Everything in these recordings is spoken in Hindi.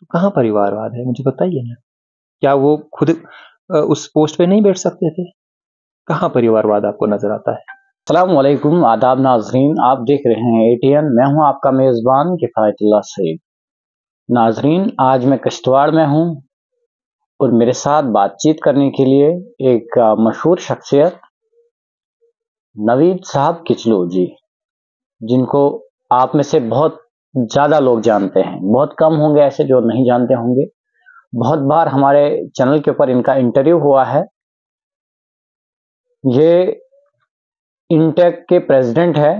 तो कहाँ परिवारवाद है, मुझे बताइए ना। क्या वो खुद उस पोस्ट पे नहीं बैठ सकते थे? कहाँ परिवारवाद आपको नजर आता है? अस्सलामुअलैकुम, आदाब नाजरीन, आप देख रहे हैं एटीएन। मैं हूं आपका मेज़बान किफ़ायतुल्लाह सईद। नाजरीन, आज मैं किश्तवाड़ में हूं और मेरे साथ बातचीत करने के लिए एक मशहूर शख्सियत नवीद साहब किचलू जी, जिनको आप में से बहुत ज़्यादा लोग जानते हैं। बहुत कम होंगे ऐसे जो नहीं जानते होंगे। बहुत बार हमारे चैनल के ऊपर इनका इंटरव्यू हुआ है। ये इंटेक के प्रेसिडेंट है।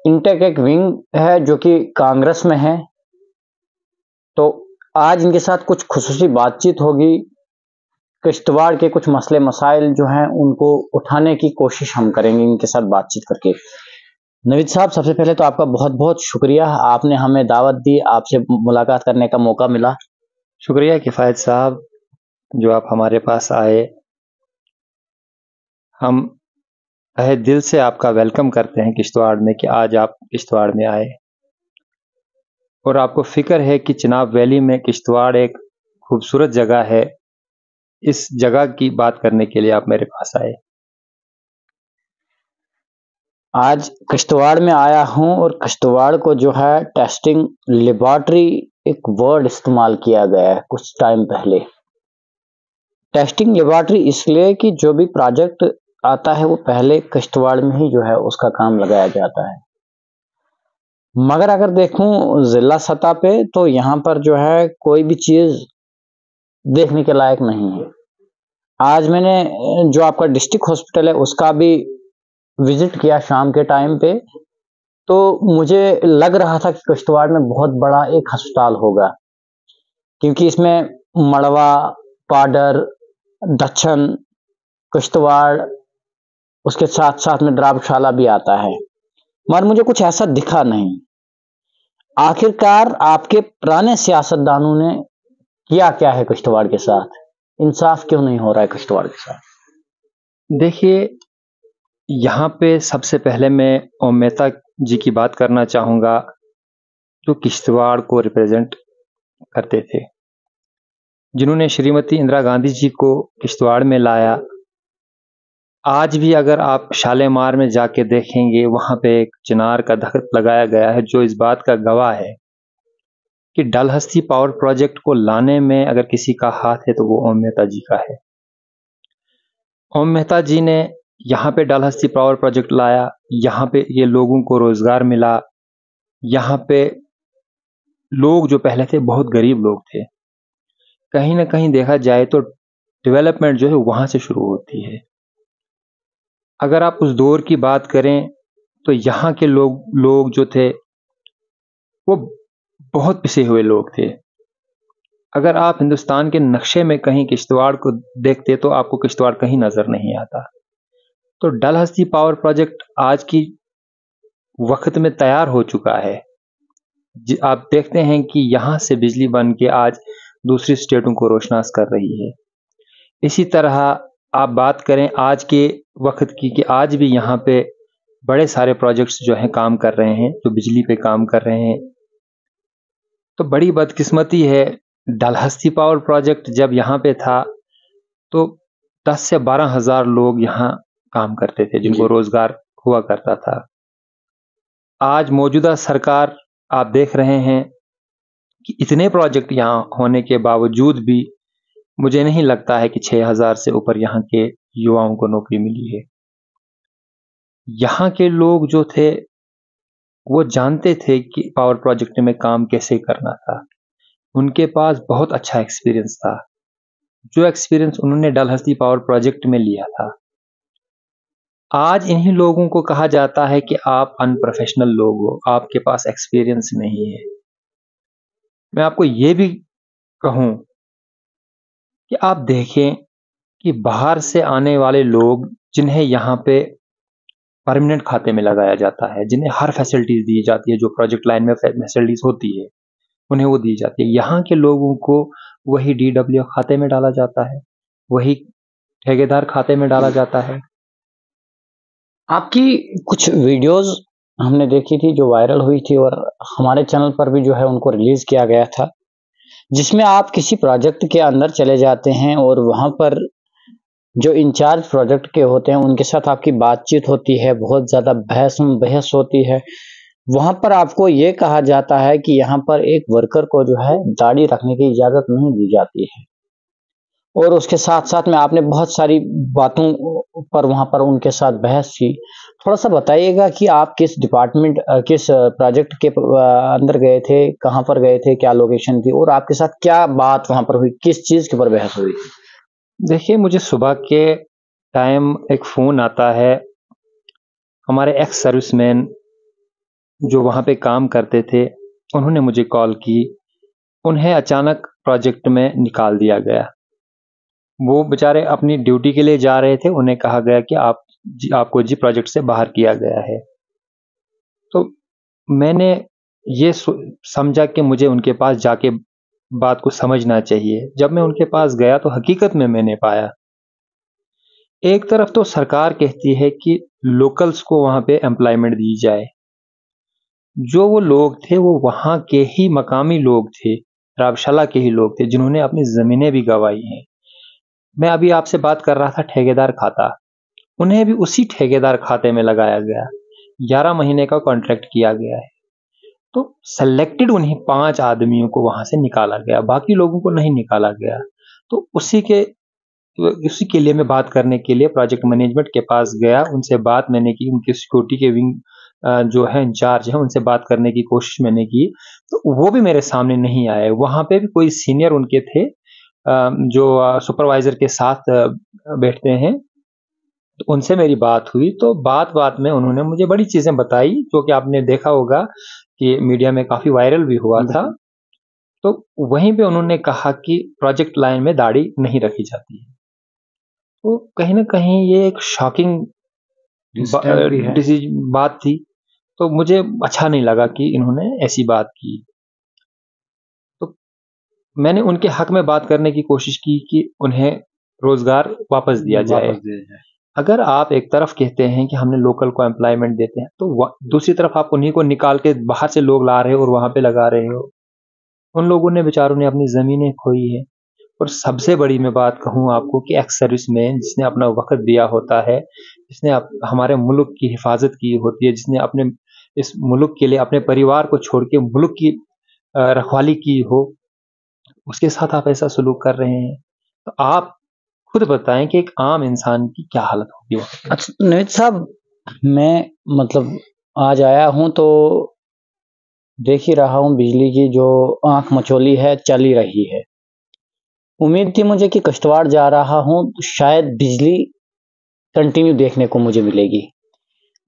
इंटेक एक विंग है जो कि कांग्रेस में है। तो आज इनके साथ कुछ खुसूसी बातचीत होगी। किश्तवाड़ के कुछ मसले मसाइल जो हैं उनको उठाने की कोशिश हम करेंगे इनके साथ बातचीत करके। नवीद साहब, सबसे पहले तो आपका बहुत बहुत शुक्रिया, आपने हमें दावत दी, आपसे मुलाकात करने का मौका मिला। शुक्रिया किफ़ायत साहब, जो आप हमारे पास आए। हम तहे दिल से आपका वेलकम करते हैं किश्तवाड़ में, कि आज आप किश्तवाड़ में आए और आपको फिक्र है कि चिनाब वैली में किश्तवाड़ एक खूबसूरत जगह है। इस जगह की बात करने के लिए आप मेरे पास आए। आज किश्तवाड़ में आया हूं और किश्तवाड़ को जो है टेस्टिंग लेबॉर्ट्री, एक वर्ड इस्तेमाल किया गया है कुछ टाइम पहले। टेस्टिंग लेबॉर्ट्री इसलिए कि जो भी प्रोजेक्ट आता है वो पहले किश्तवाड़ में ही जो है उसका काम लगाया जाता है। मगर अगर देखूं जिला सतह पे तो यहाँ पर जो है कोई भी चीज देखने के लायक नहीं है। आज मैंने जो आपका डिस्ट्रिक्ट हॉस्पिटल है उसका भी विजिट किया शाम के टाइम पे, तो मुझे लग रहा था कि किश्तवाड़ में बहुत बड़ा एक अस्पताल होगा, क्योंकि इसमें मड़वा, पाडर, दच्छन, किश्तवाड़, उसके साथ साथ में ड्राबशाला भी आता है। मगर मुझे कुछ ऐसा दिखा नहीं। आखिरकार आपके पुराने सियासतदानों ने किया क्या है किश्तवाड़ के साथ? इंसाफ क्यों नहीं हो रहा है किश्तवाड़ के साथ? देखिए, यहाँ पे सबसे पहले मैं ओम मेहता जी की बात करना चाहूँगा, जो किश्तवाड़ को रिप्रेजेंट करते थे, जिन्होंने श्रीमती इंदिरा गांधी जी को किश्तवाड़ में लाया। आज भी अगर आप शालेमार में जाके देखेंगे, वहाँ पे एक चिनार का दरख्त लगाया गया है, जो इस बात का गवाह है कि डलहस्ती पावर प्रोजेक्ट को लाने में अगर किसी का हाथ है तो वो ओम मेहता जी का है। ओम मेहता जी ने यहाँ पे डलहस्ती पावर प्रोजेक्ट लाया, यहाँ पे ये लोगों को रोजगार मिला। यहाँ पे लोग जो पहले थे बहुत गरीब लोग थे। कहीं ना कहीं देखा जाए तो डेवलपमेंट जो है वहां से शुरू होती है। अगर आप उस दौर की बात करें तो यहाँ के लोग जो थे वो बहुत पिसे हुए लोग थे। अगर आप हिंदुस्तान के नक्शे में कहीं किश्तवाड़ को देखते तो आपको किश्तवाड़ कहीं नजर नहीं आता। तो डलहस्ती पावर प्रोजेक्ट आज की वक्त में तैयार हो चुका है। आप देखते हैं कि यहाँ से बिजली बन के आज दूसरी स्टेटों को रोशनास कर रही है। इसी तरह आप बात करें आज के वक्त की, कि आज भी यहाँ पे बड़े सारे प्रोजेक्ट्स जो हैं काम कर रहे हैं, जो बिजली पे काम कर रहे हैं। तो बड़ी बदकिस्मती है, डलहस्ती पावर प्रोजेक्ट जब यहाँ पे था तो 10 से 12 हजार लोग यहाँ काम करते थे, जिनको रोजगार हुआ करता था। आज मौजूदा सरकार आप देख रहे हैं कि इतने प्रोजेक्ट यहाँ होने के बावजूद भी मुझे नहीं लगता है कि 6,000 से ऊपर यहाँ के युवाओं को नौकरी मिली है। यहाँ के लोग जो थे वो जानते थे कि पावर प्रोजेक्ट में काम कैसे करना था। उनके पास बहुत अच्छा एक्सपीरियंस था, जो एक्सपीरियंस उन्होंने डलहस्ती पावर प्रोजेक्ट में लिया था। आज इन्हीं लोगों को कहा जाता है कि आप अनप्रोफेशनल लोग हो, आपके पास एक्सपीरियंस नहीं है। मैं आपको ये भी कहूं कि आप देखें कि बाहर से आने वाले लोग जिन्हें यहाँ पे परमानेंट खाते में लगाया जाता है, जिन्हें हर फैसिलिटीज दी जाती है, जो प्रोजेक्ट लाइन में फैसिलिटीज होती है उन्हें वो दी जाती है, यहाँ के लोगों को वही DW खाते में डाला जाता है, वही ठेकेदार खाते में डाला जाता है। आपकी कुछ वीडियोस हमने देखी थी, जो वायरल हुई थी और हमारे चैनल पर भी जो है उनको रिलीज किया गया था, जिसमें आप किसी प्रोजेक्ट के अंदर चले जाते हैं और वहां पर जो इंचार्ज प्रोजेक्ट के होते हैं उनके साथ आपकी बातचीत होती है, बहुत ज़्यादा बहस होती है। वहाँ पर आपको ये कहा जाता है कि यहाँ पर एक वर्कर को जो है दाढ़ी रखने की इजाज़त नहीं दी जाती है, और उसके साथ-साथ में आपने बहुत सारी बातों पर वहाँ पर उनके साथ बहस की। थोड़ा-सा बताइएगा कि आप किस डिपार्टमेंट किस प्रोजेक्ट के अंदर गए थे, कहाँ पर गए थे, क्या लोकेशन थी और आपके साथ क्या बात वहाँ पर हुई, किस चीज़ के ऊपर बहस हुई? देखिए, मुझे सुबह के टाइम एक फ़ोन आता है, हमारे एक्स सर्विसमैन जो वहाँ पे काम करते थे, उन्होंने मुझे कॉल की। उन्हें अचानक प्रोजेक्ट में निकाल दिया गया। वो बेचारे अपनी ड्यूटी के लिए जा रहे थे, उन्हें कहा गया कि आपको प्रोजेक्ट से बाहर किया गया है। तो मैंने ये समझा कि मुझे उनके पास जाके बात को समझना चाहिए। जब मैं उनके पास गया तो हकीकत में मैंने पाया, एक तरफ तो सरकार कहती है कि लोकल्स को वहाँ पे एम्प्लॉयमेंट दी जाए। जो वो लोग थे वो वहाँ के ही मकामी लोग थे, रावशाला के ही लोग थे, जिन्होंने अपनी ज़मीनें भी गँवाई हैं। मैं अभी आपसे बात कर रहा था ठेकेदार खाता, उन्हें भी उसी ठेकेदार खाते में लगाया गया। 11 महीने का कॉन्ट्रैक्ट किया गया है। तो सेलेक्टेड उन्हीं 5 आदमियों को वहाँ से निकाला गया, बाकी लोगों को नहीं निकाला गया। तो उसी के लिए मैं बात करने के लिए प्रोजेक्ट मैनेजमेंट के पास गया, उनसे बात मैंने की, उनकी सिक्योरिटी के विंग जो है इंचार्ज है, उनसे बात करने की कोशिश मैंने की, तो वो भी मेरे सामने नहीं आए। वहाँ पे भी कोई सीनियर उनके थे, जो सुपरवाइज़र के साथ बैठते हैं, तो उनसे मेरी बात हुई, तो बात-बात में उन्होंने मुझे बड़ी चीज़ें बताई, जो कि आपने देखा होगा कि मीडिया में काफ़ी वायरल भी हुआ था। तो वहीं पे उन्होंने कहा कि प्रोजेक्ट लाइन में दाढ़ी नहीं रखी जाती है। तो कहीं न कहीं ये एक शॉकिंग इंसिडेंट भी है। बात थी, तो मुझे अच्छा नहीं लगा कि इन्होंने ऐसी बात की। तो मैंने उनके हक में बात करने की कोशिश की कि उन्हें रोज़गार वापस दिया जाए। अगर आप एक तरफ कहते हैं कि हमने लोकल को एम्प्लॉयमेंट देते हैं, तो दूसरी तरफ आप उन्हीं को निकाल के बाहर से लोग ला रहे हो और वहाँ पे लगा रहे हो। उन लोगों ने बेचारों ने अपनी ज़मीनें खोई है। और सबसे बड़ी मैं बात कहूँ आपको कि एक्स सर्विसमैन जिसने अपना वक़्त दिया होता है, जिसने हमारे मुल्क की हिफाज़त की होती है, जिसने अपने इस मुल्क के लिए अपने परिवार को छोड़ के मुल्क की रखवाली की हो, उसके साथ आप ऐसा सलूक कर रहे हैं। तो आप खुद बताएँ कि एक आम इंसान की क्या हालत होगी वहाँ पे? अच्छा, नवीद साहब, मैं मतलब आज आया हूँ तो देख ही रहा हूँ बिजली की जो आँख मचोली है, चल ही रही है। उम्मीद थी मुझे कि कश्तवाड़ जा रहा हूँ तो शायद बिजली कंटिन्यू देखने को मुझे मिलेगी,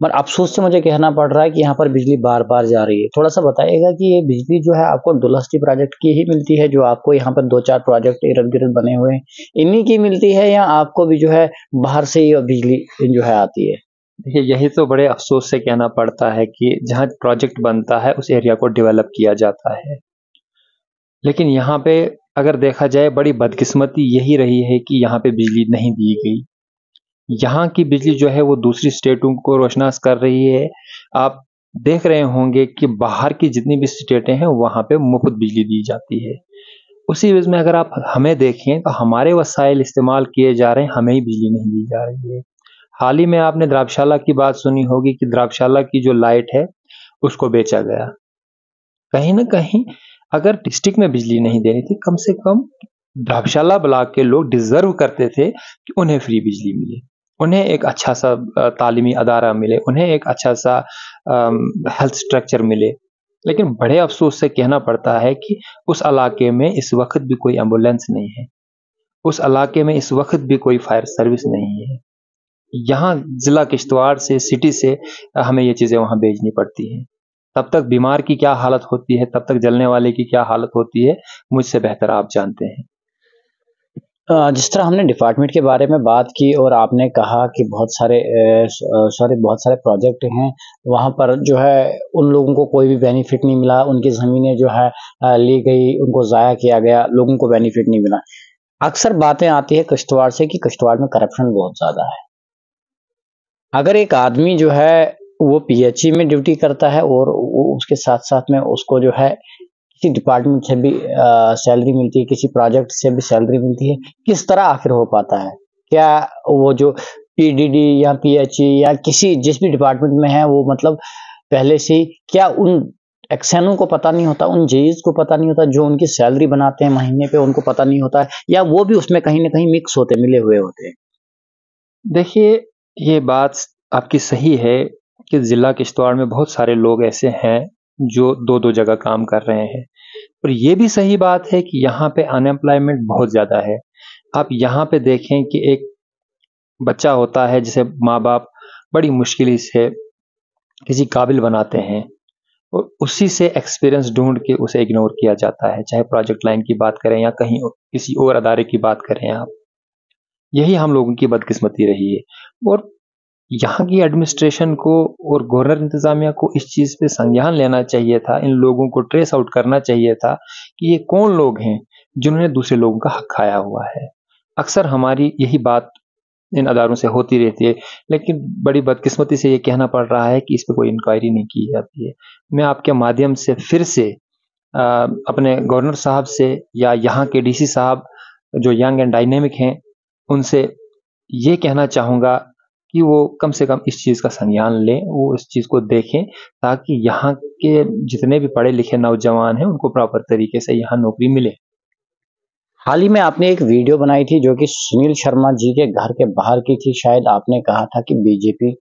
पर अफ़सोस से मुझे कहना पड़ रहा है कि यहाँ पर बिजली बार-बार जा रही है। थोड़ा-सा बताइएगा कि ये बिजली जो है आपको डुलहसटी प्रोजेक्ट की ही मिलती है, जो आपको यहाँ पर 2-4 प्रोजेक्ट इर्द-गिर्द बने हुए हैं, इन्हीं की मिलती है या आपको भी जो है बाहर से ही बिजली जो है आती है? देखिए, यही तो बड़े अफ़सोस से कहना पड़ता है कि जहाँ प्रोजेक्ट बनता है, उस एरिया को डेवलप किया जाता है। लेकिन यहाँ पे अगर देखा जाए, बड़ी बदकिस्मती यही रही है कि यहाँ पे बिजली नहीं दी गई। यहाँ की बिजली जो है वो दूसरी स्टेटों को रोशनास कर रही है। आप देख रहे होंगे कि बाहर की जितनी भी स्टेटें हैं, वहाँ पे मुफ़्त बिजली दी जाती है। उसी एवज़ में अगर आप हमें देखें, तो हमारे वसाइल इस्तेमाल किए जा रहे हैं, हमें ही बिजली नहीं दी जा रही है। हाल ही में आपने द्राक्षाला की बात सुनी होगी कि द्राक्षाला की जो लाइट है, उसको बेचा गया। कहीं न कहीं अगर डिस्ट्रिक्ट में बिजली नहीं देनी थी, कम से कम द्राक्षाला ब्लॉक के लोग डिज़र्व करते थे कि उन्हें फ्री बिजली मिले। उन्हें एक अच्छा-सा तालीमी अदारा मिले, उन्हें एक अच्छा-सा हेल्थ स्ट्रक्चर मिले। लेकिन बड़े अफ़सोस से कहना पड़ता है कि उस इलाके में इस वक़्त भी कोई एम्बुलेंस नहीं है। उस इलाके में इस वक़्त भी कोई फायर सर्विस नहीं है। यहाँ ज़िला किश्तवाड़ से, सिटी से हमें ये चीज़ें वहाँ भेजनी पड़ती हैं। तब तक बीमार की क्या हालत होती है, तब तक जलने वाले की क्या हालत होती है, मुझसे बेहतर आप जानते हैं। जिस तरह हमने डिपार्टमेंट के बारे में बात की और आपने कहा कि बहुत सारे प्रोजेक्ट हैं, वहाँ पर जो है उन लोगों को कोई भी बेनिफिट नहीं मिला, उनकी ज़मीनें जो है ली गई, उनको ज़ाया किया गया, लोगों को बेनिफिट नहीं मिला। अक्सर बातें आती है किश्तवाड़ से कि किश्तवाड़ में करप्शन बहुत ज़्यादा है। अगर एक आदमी जो है वो पीएचई में ड्यूटी करता है और वो उसके साथ साथ में उसको जो है किसी डिपार्टमेंट से भी सैलरी मिलती है, किसी प्रोजेक्ट से भी सैलरी मिलती है। किस तरह आखिर हो पाता है? क्या वो जो पीडीडी या पीएचई या किसी जिस भी डिपार्टमेंट में है वो मतलब पहले से ही क्या उन एक्सएनओ को पता नहीं होता, उन जेईज को पता नहीं होता जो उनकी सैलरी बनाते हैं महीने पे, उनको पता नहीं होता है, या वो भी उसमें कहीं न कहीं मिक्स होते मिले हुए होते हैं? देखिए, ये बात आपकी सही है कि ज़िला किश्तवाड़ में बहुत सारे लोग ऐसे हैं जो 2-2 जगह काम कर रहे हैं। और ये भी सही बात है कि यहाँ पे अनएम्प्लॉयमेंट बहुत ज़्यादा है। आप यहाँ पे देखें कि एक बच्चा होता है जिसे माँ-बाप बड़ी मुश्किल से किसी काबिल बनाते हैं और उसी से एक्सपीरियंस ढूँढ के उसे इग्नोर किया जाता है, चाहे प्रोजेक्ट लाइन की बात करें या कहीं किसी और अदारे की बात करें आप। यही हम लोगों की बदकिस्मती रही है और यहाँ की एडमिनिस्ट्रेशन को और गवर्नर इंतजामिया को इस चीज़ पे संज्ञान लेना चाहिए था, इन लोगों को ट्रेस आउट करना चाहिए था कि ये कौन लोग हैं जिन्होंने दूसरे लोगों का हक खाया हुआ है। अक्सर हमारी यही बात इन अदारों से होती रहती है, लेकिन बड़ी बदकिस्मती से ये कहना पड़ रहा है कि इस पे कोई इंक्वायरी नहीं की जाती है। मैं आपके माध्यम से फिर से अपने गवर्नर साहब से या यहाँ के डीसी साहब जो यंग एंड डायनेमिक हैं, उनसे ये कहना चाहूँगा कि वो कम से कम इस चीज़ का संज्ञान लें, वो इस चीज़ को देखें ताकि यहाँ के जितने भी पढ़े-लिखे नौजवान हैं, उनको प्रॉपर तरीके से यहाँ नौकरी मिले। हाल ही में आपने एक वीडियो बनाई थी जो कि सुनील शर्मा जी के घर के बाहर की थी। शायद आपने कहा था कि बीजेपी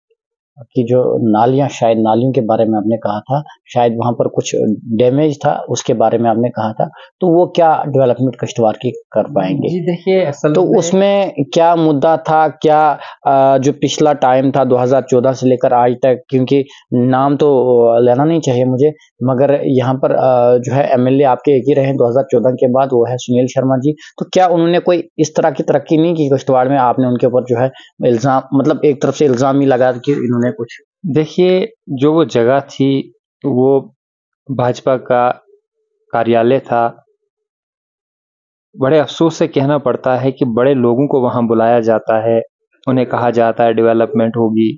की जो नालियाँ, शायद नालियों के बारे में आपने कहा था, शायद वहाँ पर कुछ डैमेज था, उसके बारे में आपने कहा था। तो वो क्या डेवलपमेंट किश्तवाड़ की कर पाएँगे? जी देखिए, असल तो में उसमें क्या मुद्दा था? क्या जो पिछला टाइम था 2014 से लेकर आज तक, क्योंकि नाम तो लेना नहीं चाहिए मुझे, मगर यहाँ पर जो है एमएलए आपके एक ही रहे 2014 के बाद, वो है सुनील शर्मा जी। तो क्या उन्होंने कोई इस तरह की तरक्की नहीं की किश्तवाड़ में? आपने उनके ऊपर जो है इल्ज़ाम, मतलब एक तरफ से इल्ज़ाम ही लगा कि इन्होंने कुछ। देखिए, जो वो जगह थी, वो भाजपा का कार्यालय था। बड़े अफ़सोस से कहना पड़ता है कि बड़े लोगों को वहाँ बुलाया जाता है, उन्हें कहा जाता है डेवलपमेंट होगी,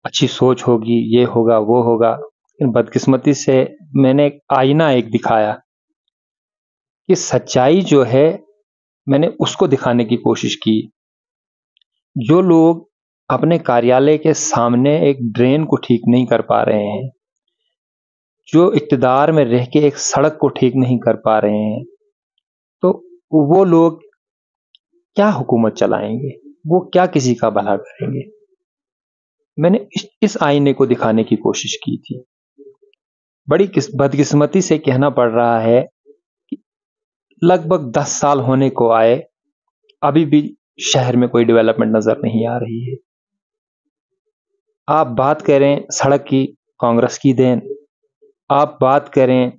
अच्छी सोच होगी, ये होगा, वो होगा। लेकिन बदकिस्मती से मैंने एक आईना दिखाया कि सच्चाई जो है, मैंने उसको दिखाने की कोशिश की। जो लोग अपने कार्यालय के सामने एक ड्रेन को ठीक नहीं कर पा रहे हैं, जो इक़्तिदार में रह के एक सड़क को ठीक नहीं कर पा रहे हैं, तो वो लोग क्या हुकूमत चलाएँगे? वो क्या किसी का भला करेंगे? मैंने इस आईने को दिखाने की कोशिश की थी। बड़ी बदकिस्मती से कहना पड़ रहा है कि लगभग 10 साल होने को आए, अभी भी शहर में कोई डेवलपमेंट नज़र नहीं आ रही है। आप बात करें सड़क की, कांग्रेस की देन। आप बात करें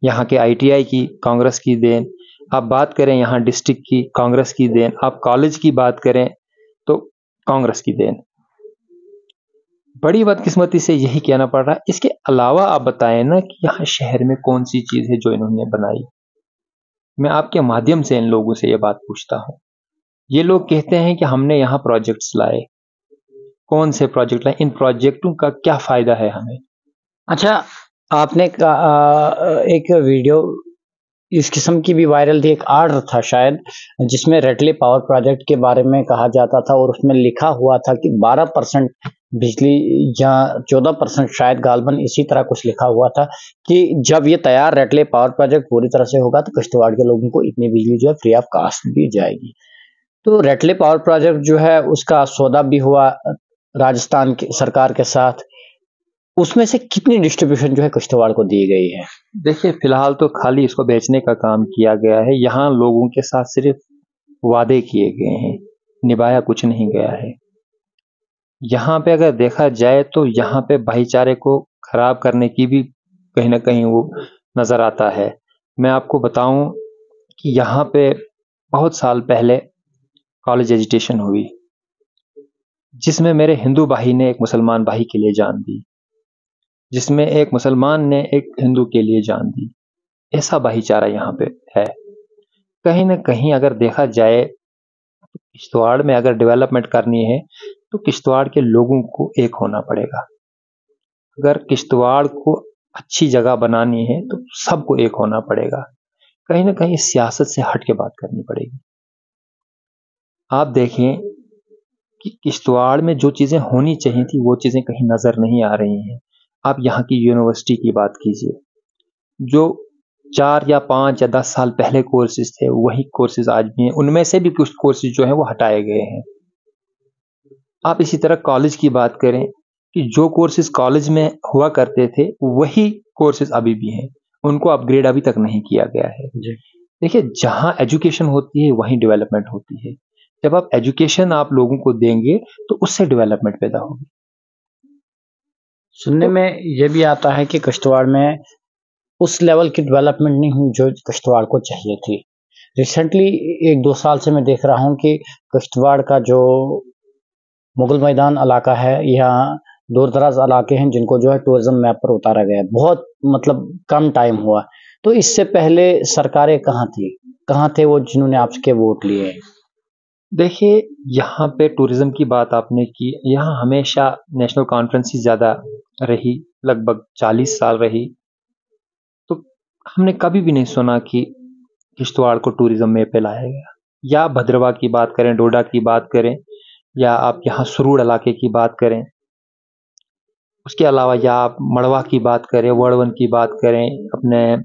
यहाँ के आईटीआई की, कांग्रेस की देन। आप बात करें यहाँ डिस्ट्रिक्ट की, कांग्रेस की देन। आप कॉलेज की बात करें तो कांग्रेस की देन। बड़ी बदकिस्मती से यही कहना पड़ रहा है। इसके अलावा आप बताएं ना कि यहाँ शहर में कौन सी चीज़ है जो इन्होंने बनाई? मैं आपके माध्यम से इन लोगों से ये बात पूछता हूँ। ये लोग कहते हैं कि हमने यहाँ प्रोजेक्ट्स लाए। कौन से प्रोजेक्ट लाए? इन प्रोजेक्टों का क्या फ़ायदा है हमें? अच्छा, आपने एक वीडियो इस किस्म की भी वायरल थी, एक आर्डर था शायद, जिसमें रेटले पावर प्रोजेक्ट के बारे में कहा जाता था और उसमें लिखा हुआ था कि 12% बिजली या 14% शायद गालबन इसी तरह कुछ लिखा हुआ था कि जब ये तैयार रेटले पावर प्रोजेक्ट पूरी तरह से होगा तो किश्तवाड़ के लोगों को इतनी बिजली जो है फ्री ऑफ कास्ट दी जाएगी। तो रेटले पावर प्रोजेक्ट जो है उसका सौदा भी हुआ राजस्थान की सरकार के साथ। उसमें से कितनी डिस्ट्रीब्यूशन जो है किश्तवाड़ को दी गई है? देखिए, फ़िलहाल तो खाली इसको बेचने का काम किया गया है। यहाँ लोगों के साथ सिर्फ़ वादे किए गए हैं, निभाया कुछ नहीं गया है। यहाँ पे अगर देखा जाए तो यहाँ पे भाईचारे को खराब करने की भी कहीं न कहीं वो नज़र आता है। मैं आपको बताऊँ कि यहाँ पे बहुत साल पहले कॉलेज एजिटेशन हुई, जिसमें मेरे हिंदू भाई ने एक मुसलमान भाई के लिए जान दी, जिसमें एक मुसलमान ने एक हिंदू के लिए जान दी। ऐसा भाईचारा यहाँ पे है। कहीं न कहीं अगर देखा जाए, किश्तवाड़ में अगर डेवलपमेंट करनी है, तो किश्तवाड़ के लोगों को एक होना पड़ेगा। अगर किश्तवाड़ को अच्छी जगह बनानी है तो सबको एक होना पड़ेगा। कहीं ना कहीं सियासत से हट के बात करनी पड़ेगी। आप देखें कि किश्तवाड़ में जो चीज़ें होनी चाहिए थी वो चीज़ें कहीं नज़र नहीं आ रही हैं। आप यहाँ की यूनिवर्सिटी की बात कीजिए, जो 4 या 5 या 10 साल पहले कोर्सेज थे वही कोर्सेज आज भी हैं। उनमें से भी कुछ कोर्सेज जो हैं वो हटाए गए हैं। आप इसी तरह कॉलेज की बात करें कि जो कोर्सेज कॉलेज में हुआ करते थे वही कोर्सेज अभी भी हैं, उनको अपग्रेड अभी तक नहीं किया गया है। देखिए, जहाँ एजुकेशन होती है वहीं डेवलपमेंट होती है। जब आप एजुकेशन आप लोगों को देंगे तो उससे डेवलपमेंट पैदा होगी। सुनने में ये भी आता है कि किश्तवाड़ में उस लेवल की डेवलपमेंट नहीं हुई जो किश्तवाड़ को चाहिए थी। रिसेंटली 1-2 साल से मैं देख रहा हूँ कि किश्तवाड़ का जो मुगल मैदान इलाका है, यहाँ दूर दराज इलाके हैं जिनको जो है टूरिज्म मैप पर उतारा गया है। बहुत मतलब कम टाइम हुआ। तो इससे पहले सरकारें कहाँ थी? कहाँ थे वो जिन्होंने आपके वोट लिए? देखिए, यहाँ पे टूरिज्म की बात आपने की, यहाँ हमेशा नेशनल कॉन्फ्रेंस ही ज़्यादा रही, लगभग 40 साल रही। तो हमने कभी भी नहीं सुना कि किश्तवाड़ को टूरिज्म में पे लाया गया। या भद्रवाह की बात करें, डोडा की बात करें, या आप यहाँ सुरूड़ इलाके की बात करें, उसके अलावा या आप मड़वा की बात करें, वर्णवन की बात करें, अपने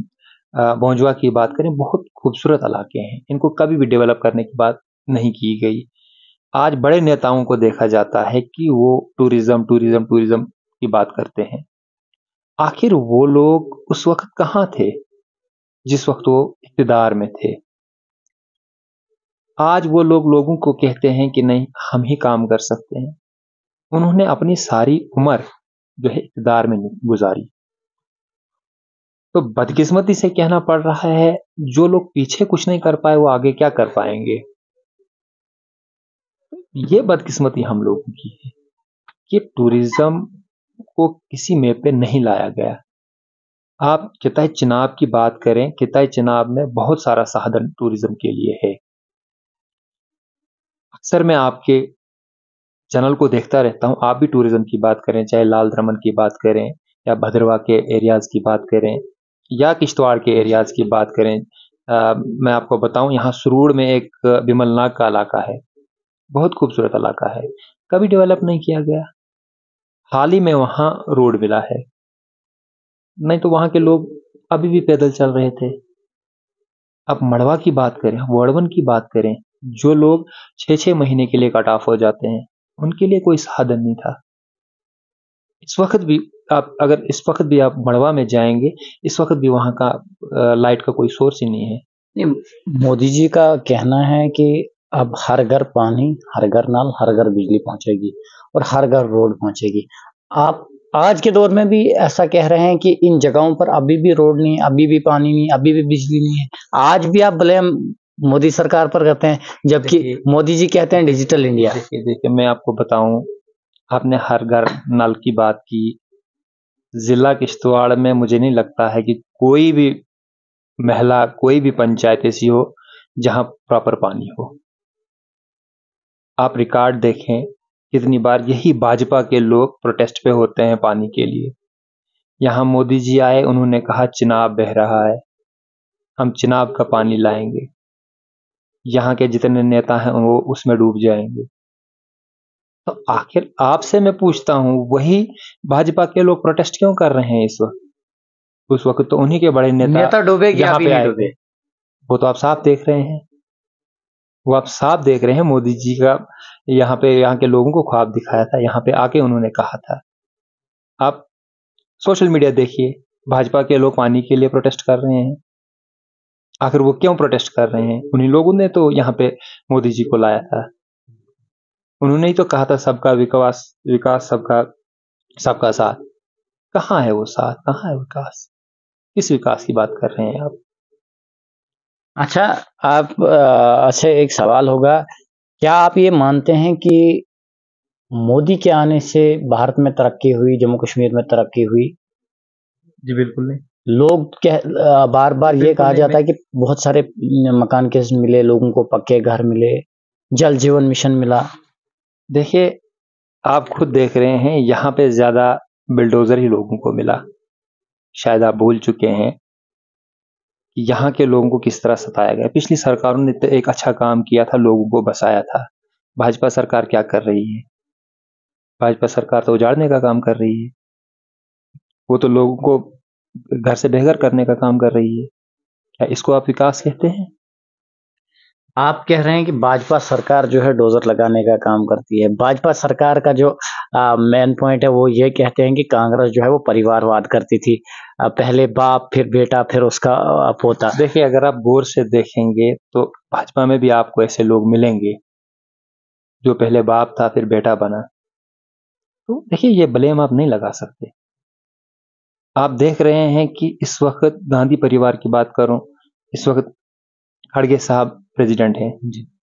बौंजवा की बात करें, बहुत खूबसूरत इलाके हैं। इनको कभी भी डेवलप करने की बात नहीं की गई। आज बड़े नेताओं को देखा जाता है कि वो टूरिज्म टूरिज्म टूरिज्म की बात करते हैं। आखिर वो लोग उस वक्त कहाँ थे जिस वक्त वो इक़्तिदार में थे? आज वो लोग लोगों को कहते हैं कि नहीं, हम ही काम कर सकते हैं। उन्होंने अपनी सारी उम्र जो है इक़्तिदार में गुजारी। तो बदकिस्मती से कहना पड़ रहा है, जो लोग पीछे कुछ नहीं कर पाए वो आगे क्या कर पाएंगे। ये बदकिस्मती हम लोगों की है कि टूरिज्म को किसी मैप पे नहीं लाया गया। आप किताए चिनाब की बात करें, किताए चिनाब में बहुत सारा साधन टूरिज्म के लिए है। अक्सर मैं आपके चैनल को देखता रहता हूं, आप भी टूरिज्म की बात करें, चाहे लाल दमन की बात करें, या भद्रवाह के एरियाज की बात करें, या किश्तवाड़ के एरियाज की बात करें। मैं आपको बताऊं, यहाँ सुरूड़ में एक बिमलनाग का इलाका है, बहुत खूबसूरत इलाका है, कभी डेवलप नहीं किया गया। हाल ही में वहां रोड मिला है, नहीं तो वहां के लोग अभी भी पैदल चल रहे थे। अब मड़वा की बात करें, वर्णवन की बात करें, जो लोग 6-6 महीने के लिए कट ऑफ हो जाते हैं, उनके लिए कोई साधन नहीं था। इस वक्त भी इस वक्त भी आप मड़वा में जाएंगे, इस वक्त भी वहां का लाइट का कोई सोर्स ही नहीं है। मोदी जी का कहना है कि अब हर घर पानी, हर घर नल, हर घर बिजली पहुंचेगी और हर घर रोड पहुंचेगी। आप आज के दौर में भी ऐसा कह रहे हैं कि इन जगहों पर अभी भी रोड नहीं है, अभी भी पानी नहीं, अभी भी बिजली नहीं है। आज भी आप ब्लेम मोदी सरकार पर करते हैं, जबकि मोदी जी कहते हैं डिजिटल इंडिया। देखिए, मैं आपको बताऊं, आपने हर घर नल की बात की। जिला किश्तवाड़ में मुझे नहीं लगता है कि कोई भी महिला, कोई भी पंचायत ऐसी हो जहां प्रॉपर पानी हो। आप रिकॉर्ड देखें, कितनी बार यही भाजपा के लोग प्रोटेस्ट पे होते हैं पानी के लिए। यहाँ मोदी जी आए, उन्होंने कहा चिनाब बह रहा है, हम चिनाब का पानी लाएंगे। यहाँ के जितने नेता हैं वो उसमें डूब जाएंगे। तो आखिर आपसे मैं पूछता हूं, वही भाजपा के लोग प्रोटेस्ट क्यों कर रहे हैं इस वक्त? उस वक्त तो उन्हीं के बड़े नेता डूबेगी, यहाँ अभी पे नहीं आए डूबे। थे। वो तो आप साफ देख रहे हैं, वो आप साफ देख रहे हैं। मोदी जी का यहाँ के लोगों को ख्वाब दिखाया था, यहाँ पे आके उन्होंने कहा था। आप सोशल मीडिया देखिए, भाजपा के लोग पानी के लिए प्रोटेस्ट कर रहे हैं। आखिर वो क्यों प्रोटेस्ट कर रहे हैं? उन्हीं लोगों ने तो यहाँ पे मोदी जी को लाया था। उन्होंने ही तो कहा था सबका विकास, विकास सबका, सबका साथ। कहाँ है वो साथ, कहाँ है विकास? किस विकास की बात कर रहे हैं आप? अच्छा, अच्छा, एक सवाल होगा, क्या आप ये मानते हैं कि मोदी के आने से भारत में तरक्की हुई, जम्मू कश्मीर में तरक्की हुई? जी बिल्कुल नहीं। लोग बार बार ये कहा जाता है कि बहुत सारे मकान कैसे मिले, लोगों को पक्के घर मिले, जल जीवन मिशन मिला। देखिए, आप खुद देख रहे हैं यहाँ पे ज्यादा बिल्डोजर ही लोगों को मिला। शायद आप भूल चुके हैं कि यहाँ के लोगों को किस तरह सताया गया। पिछली सरकारों ने तो एक अच्छा काम किया था, लोगों को बसाया था। भाजपा सरकार क्या कर रही है? भाजपा सरकार तो उजाड़ने का काम कर रही है। वो तो लोगों को घर से बेघर करने का काम कर रही है। क्या इसको आप विकास कहते हैं? आप कह रहे हैं कि भाजपा सरकार जो है डोजर लगाने का काम करती है। भाजपा सरकार का जो मेन पॉइंट है वो ये कहते हैं कि कांग्रेस जो है वो परिवारवाद करती थी। पहले बाप, फिर बेटा, फिर उसका पोता। देखिए, अगर आप गौर से देखेंगे तो भाजपा में भी आपको ऐसे लोग मिलेंगे जो पहले बाप था फिर बेटा बना। तो देखिए, ये ब्लेम आप नहीं लगा सकते। आप देख रहे हैं कि इस वक्त गांधी परिवार की बात करूं, इस वक्त खड़गे साहब प्रेसिडेंट हैं।